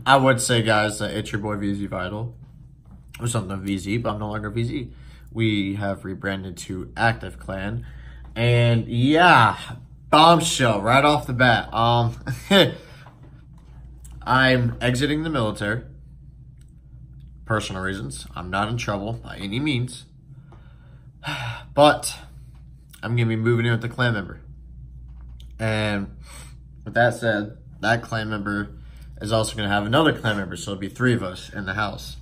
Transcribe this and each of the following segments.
I would say, guys, that it's your boy VZ Vital, or something VZ, but I'm no longer VZ. We have rebranded to Active Clan, and yeah, bombshell right off the bat. I'm exiting the military. Personal reasons. I'm not in trouble by any means, but I'm gonna be moving in with a clan member. And with that said, that clan member is also going to have another clan member, so it'll be 3 of us in the house.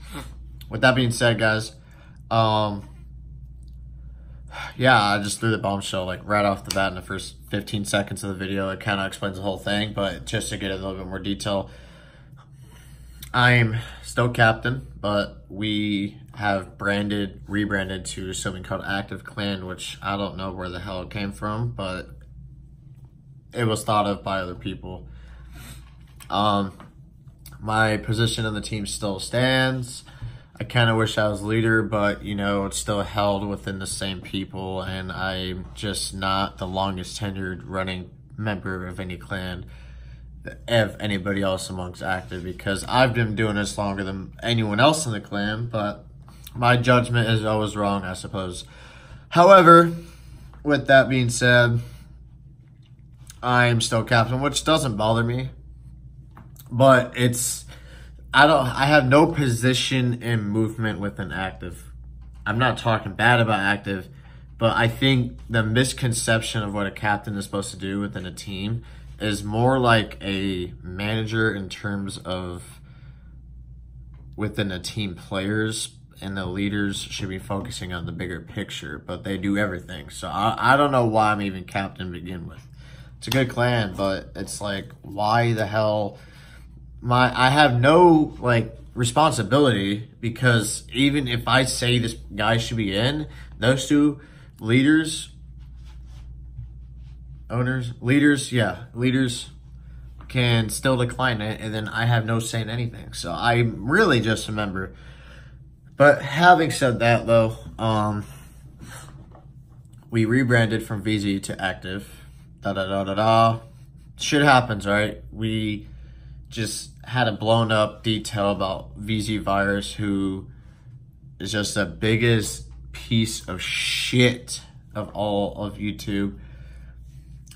With that being said, guys, yeah, I just threw the bombshell like right off the bat in the first 15 seconds of the video. It kind of explains the whole thing, but just to get a little bit more detail, I'm still captain, but we have rebranded to something called Active Clan, which I don't know where the hell it came from, but it was thought of by other people. My position on the team still stands. I kind of wish I was leader, but, you know, it's still held within the same people, and I'm just not the longest tenured running member of any clan, of anybody else amongst Active, because I've been doing this longer than anyone else in the clan, but my judgment is always wrong, I suppose. However, with that being said, I'm still captain, which doesn't bother me, but I have no position in movement within Active. I'm not talking bad about Active, but I think the misconception of what a captain is supposed to do within a team is more like a manager in terms of within a team players, and the leaders should be focusing on the bigger picture, but they do everything. So I don't know why I'm even captain to begin with. It's a good clan, but it's like, why the hell? I have no like responsibility, because even if I say this guy should be in, those 2 leaders can still decline it, and then I have no say in anything. So I'm really just a member. But having said that, though, we rebranded from VZ to Active. Shit happens, right? We just had a blown up detail about VZ Virus, who is just the biggest piece of shit of all of YouTube.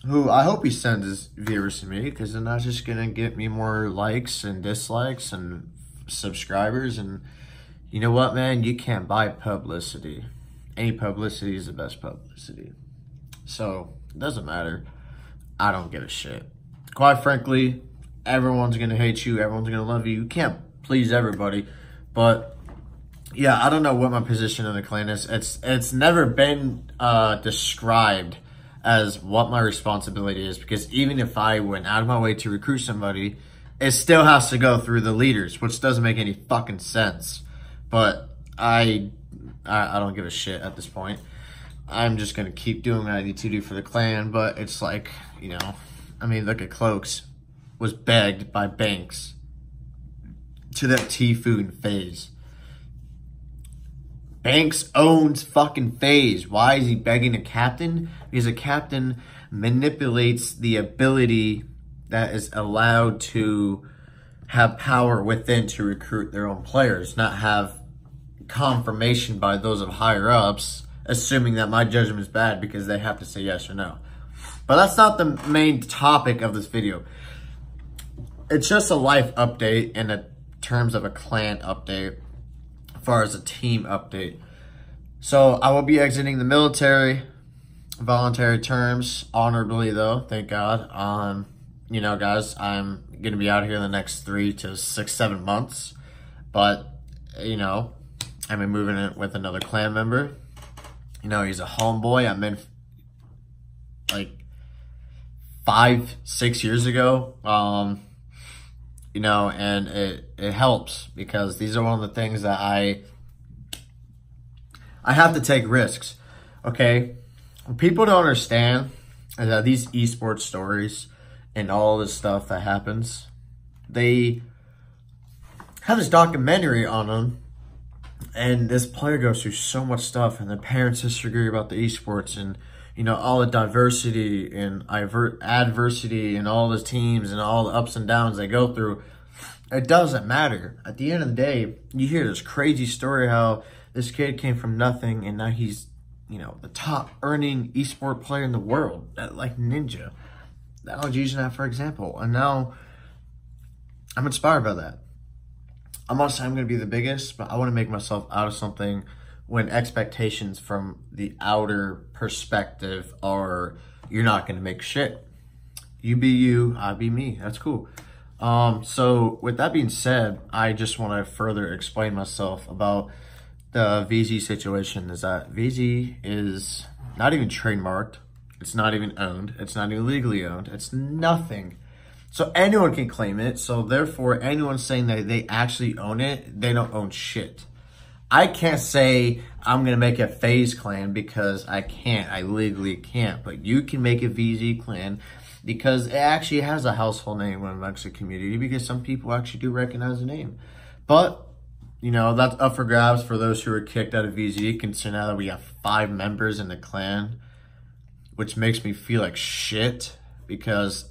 Who I hope he sends his viewers to me, because they're not just gonna get me more likes and dislikes and subscribers. And you know what, man? You can't buy publicity. Any publicity is the best publicity. So it doesn't matter. I don't give a shit. Quite frankly, everyone's gonna hate you. Everyone's gonna love you. You can't please everybody. But yeah, I don't know what my position in the clan is. It's never been described as what my responsibility is, because even if I went out of my way to recruit somebody, it still has to go through the leaders, which doesn't make any fucking sense. But I don't give a shit at this point. I'm just gonna keep doing what I need to do for the clan. But it's like, you know, I mean, look at Cloaks, was begged by Banks to that Tfue and FaZe. Banks owns fucking FaZe. Why is he begging a captain? Because a captain manipulates the ability that is allowed to have power within to recruit their own players, not have confirmation by those of higher ups, assuming that my judgment is bad because they have to say yes or no. But that's not the main topic of this video. It's just a life update in terms of a clan update, as far as a team update. So I will be exiting the military, voluntary terms, honorably though, thank God. You know, guys, I'm gonna be out here in the next 3 to 6, 7 months, but you know, I'm moving in with another clan member. You know, he's a homeboy. I met like 5, 6 years ago. You know, and it helps, because these are one of the things that I have to take risks. Okay, what people don't understand is that these esports stories and all this stuff that happens, they have this documentary on them, and this player goes through so much stuff, and the parents disagree about the esports, and you know, all the diversity and adversity and all the teams and all the ups and downs they go through. It doesn't matter. At the end of the day, you hear this crazy story how this kid came from nothing and now he's, the top earning esport player in the world, like Ninja. I was using that for example. And now I'm inspired by that. I'm not saying I'm going to be the biggest, but I want to make myself out of something when expectations from the outer perspective are you're not going to make shit. You be you, I be me. That's cool. So with that being said, I just want to further explain myself about the VZ situation. Is that VZ is not even trademarked. It's not even owned. It's not even legally owned. It's nothing. So anyone can claim it. So therefore, anyone saying that they actually own it, they don't own shit. I can't say I'm going to make a FaZe clan because I can't. I legally can't. But you can make a VZ clan because it actually has a household name amongst the community because some people actually do recognize the name. But, that's up for grabs for those who were kicked out of VZ. Consider now that we have 5 members in the clan, which makes me feel like shit because...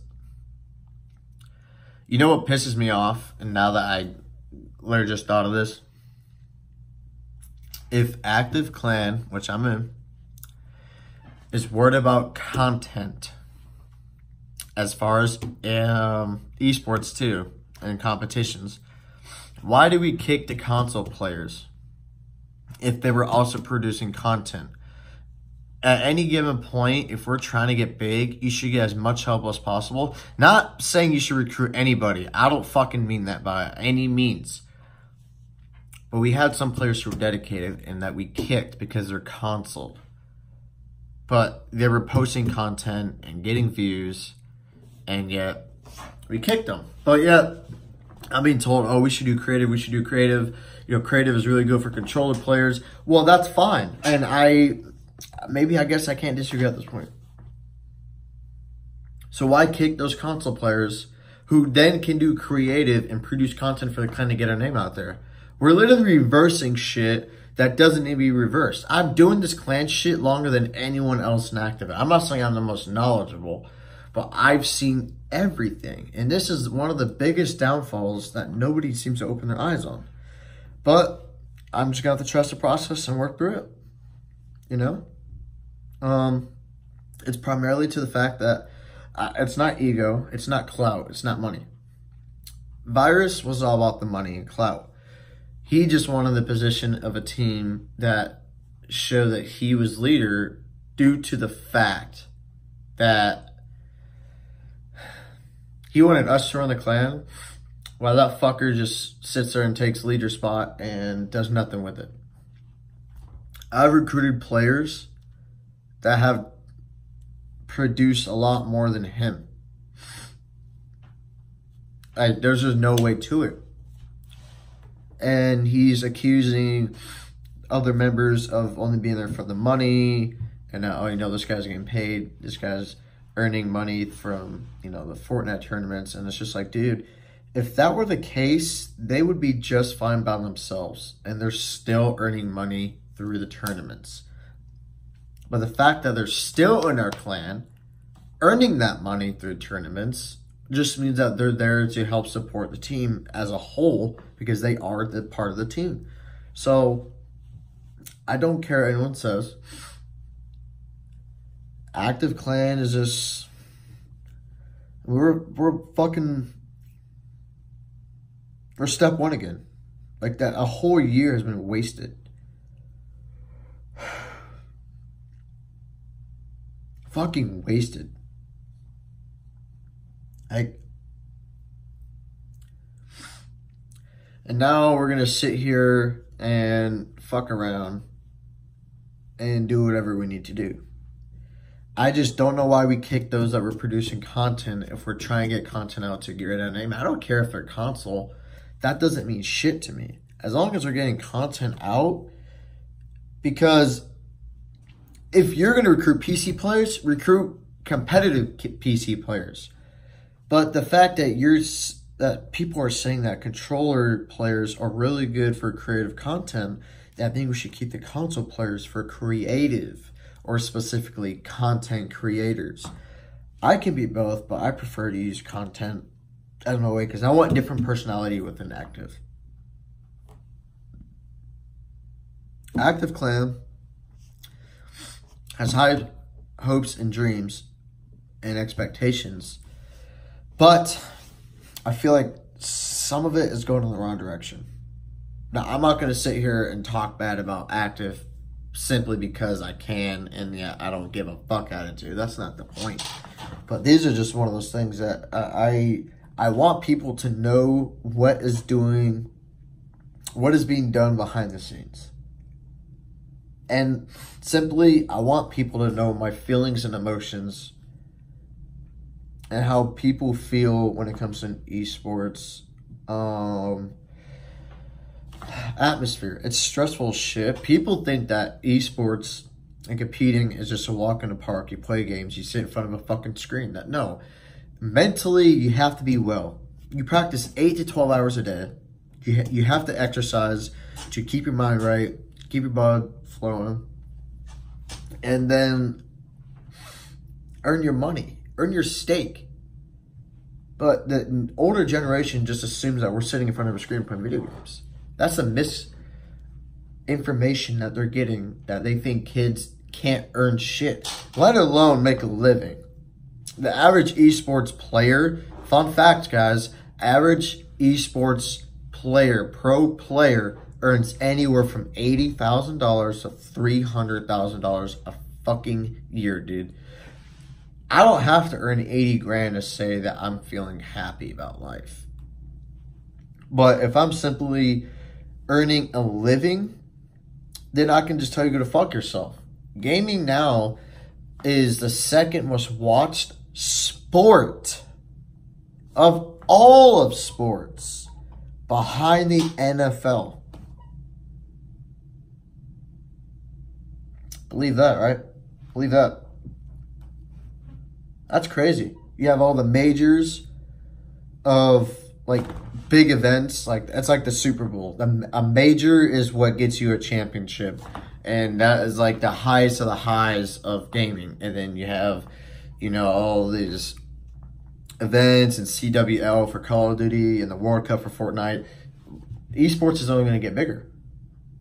You know what pisses me off, and now that I literally just thought of this? If Active Clan, which I'm in, is worried about content as far as esports too, and competitions, why do we kick the console players if they were also producing content? At any given point, if we're trying to get big, you should get as much help as possible. Not saying you should recruit anybody. I don't fucking mean that by any means. But we had some players who were dedicated and that we kicked because they're console. But they were posting content and getting views, and yet we kicked them. But yet, I'm being told, oh, we should do creative, we should do creative. Creative is really good for controller players. Well, that's fine. And I guess I can't disagree at this point. So why kick those console players who then can do creative and produce content for the clan to get our name out there? We're literally reversing shit that doesn't need to be reversed. I'm doing this clan shit longer than anyone else in Active. I'm not saying I'm the most knowledgeable, but I've seen everything. And this is one of the biggest downfalls that nobody seems to open their eyes on. But I'm just going to have to trust the process and work through it. It's primarily to the fact that it's not ego, it's not clout, it's not money. Virus was all about the money and clout. He just wanted the position of a team that showed that he was leader due to the fact that he wanted us to run the clan while that fucker just sits there and takes leader spot and does nothing with it. I've recruited players that have produced a lot more than him. There's just no way to it. And he's accusing other members of only being there for the money. And now, this guy's getting paid. This guy's earning money from, the Fortnite tournaments. And it's just like, dude, if that were the case, they would be just fine by themselves. And they're still earning money through the tournaments. But the fact that they're still in our clan, earning that money through tournaments, just means that they're there to help support the team as a whole because they are the part of the team. So I don't care what anyone says. Active Clan is just we're step one again. Like that, a whole year has been wasted. Fucking wasted. And now we're gonna sit here and fuck around and do whatever we need to do. I just don't know why we kick those that were producing content if we're trying to get content out to get rid of that name. I don't care if they're console. That doesn't mean shit to me. As long as we're getting content out. Because if you're going to recruit PC players, recruit competitive PC players. But the fact that people are saying that controller players are really good for creative content, that means we should keep the console players for creative, or specifically content creators. I can be both, but I prefer to use content out of my way because I want different personality within Active. Active Clan has high hopes and dreams and expectations, but I feel like some of it is going in the wrong direction. Now, I'm not going to sit here and talk bad about Active simply because I can and yeah, I don't give a fuck attitude. That's not the point. But these are just one of those things that I want people to know what is being done behind the scenes. And simply, I want people to know my feelings and emotions and how people feel when it comes to esports atmosphere. It's stressful shit. People think that esports and competing is just a walk in the park. You play games, you sit in front of a fucking screen. No. Mentally, you have to be well. You practice 8 to 12 hours a day. You have to exercise to keep your mind right, keep your blood flowing, and then earn your money, earn your stake. But the older generation just assumes that we're sitting in front of a screen playing video games. That's a misinformation that they're getting, that they think kids can't earn shit, let alone make a living. The average esports player, fun fact, guys, average esports player, pro player, earns anywhere from $80,000 to $300,000 a fucking year, dude. I don't have to earn 80 grand to say that I'm feeling happy about life. But if I'm simply earning a living, then I can just tell you to go fuck yourself. Gaming now is the second most watched sport of all of sports, behind the NFL. Believe that, right? Believe that. That's crazy. You have all the majors of like big events, like it's like the Super Bowl. A major is what gets you a championship, and that is like the highest of the highs of gaming. And then you have, you know, all these events and CWL for Call of Duty and the World Cup for Fortnite. Esports is only going to get bigger.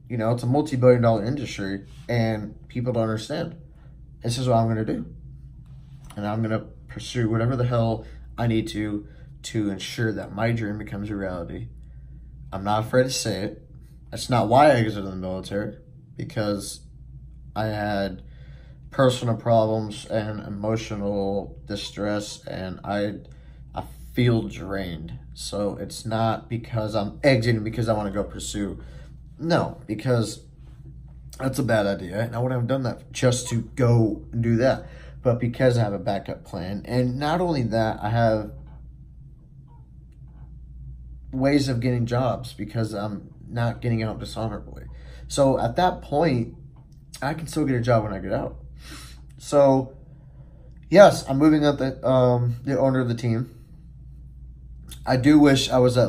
You know, it's a multi-billion-dollar industry, and people don't understand. This is what I'm going to do. And I'm going to pursue whatever the hell I need to ensure that my dream becomes a reality. I'm not afraid to say it. That's not why I exited the military, because I had personal problems and emotional distress, and I feel drained. So it's not because I'm exiting because I want to go pursue. No, because that's a bad idea, and I wouldn't have done that just to go and do that. But because I have a backup plan, and not only that, I have ways of getting jobs because I'm not getting out dishonorably. So at that point, I can still get a job when I get out. So yes, I'm moving up the owner of the team. I do wish I was I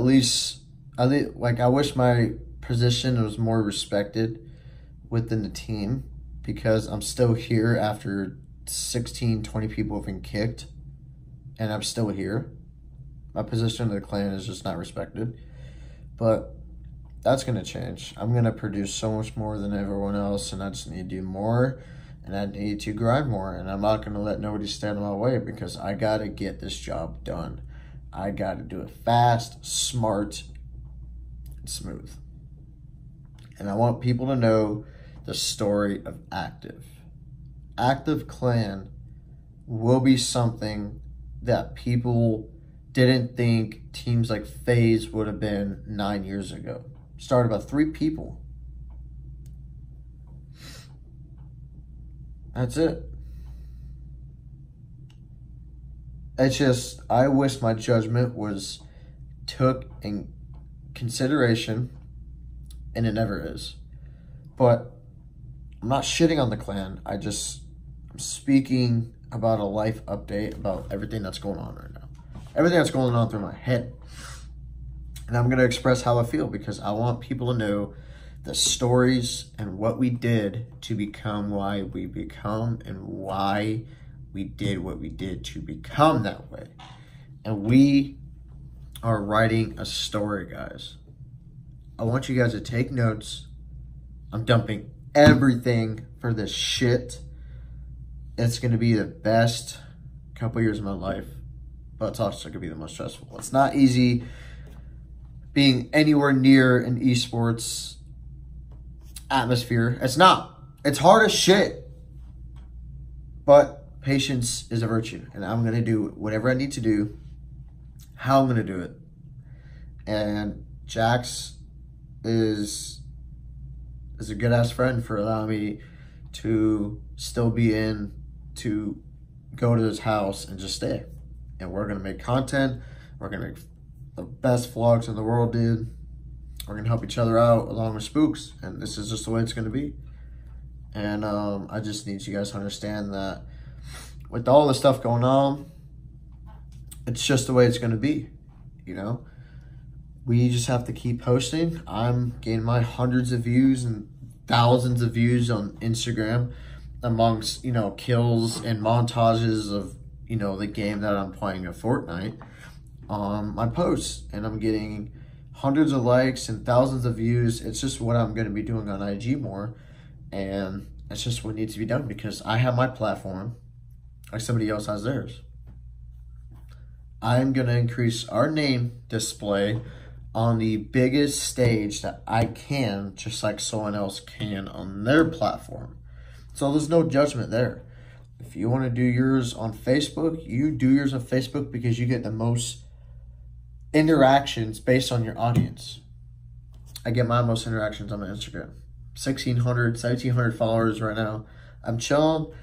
wish my position was more respected within the team, because I'm still here after 16, 20 people have been kicked, and I'm still here. My position in the clan is just not respected, but that's going to change. I'm going to produce so much more than everyone else, and I just need to do more, and I need to grind more, and I'm not going to let nobody stand in my way, because I got to get this job done. I got to do it fast, smart, and smooth. And I want people to know the story of Active. Active Clan will be something that people didn't think teams like FaZe would have been 9 years ago. Started by 3 people. That's it. It's just, I wish my judgment was took in consideration, and it never is. But I'm not shitting on the clan. I'm speaking about a life update about everything that's going on right now. Everything that's going on through my head. And I'm going to express how I feel, because I want people to know the stories and what we did to become why we become, and why we did what we did to become that way. And we are writing a story, guys. I want you guys to take notes. I'm dumping everything for this shit. It's going to be the best couple years of my life, but it's also going to be the most stressful. It's not easy being anywhere near an esports atmosphere. It's not. It's hard as shit. But patience is a virtue, and I'm going to do whatever I need to do, how I'm going to do it. And Jax is a good-ass friend for allowing me to still be in, to go to his house and just stay. And we're going to make content. We're going to make the best vlogs in the world, dude. We're going to help each other out along with Spooks. And this is just the way it's going to be. And I just need you guys to understand that with all the stuff going on, it's just the way it's going to be, you know? We just have to keep posting. I'm getting my hundreds of views and thousands of views on Instagram amongst, you know, kills and montages of, you know, the game that I'm playing of Fortnite on my posts. And I'm getting hundreds of likes and thousands of views. It's just what I'm going to be doing on IG more. And it's just what needs to be done because I have my platform like somebody else has theirs. I'm going to increase our name display on the biggest stage that I can, just like someone else can on their platform. So there's no judgment there. If you want to do yours on Facebook, you do yours on Facebook because you get the most interactions based on your audience. I get my most interactions on my Instagram. 1,600, 1,700 followers right now. I'm chilling.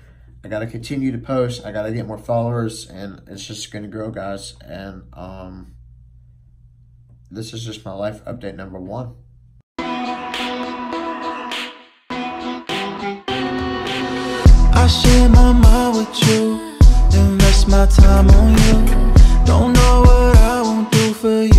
I got to continue to post. I got to get more followers, and it's just going to grow, guys. And this is just my life update number 1. I share my mind with you, invest my time on you. Don't know what I won't do for you.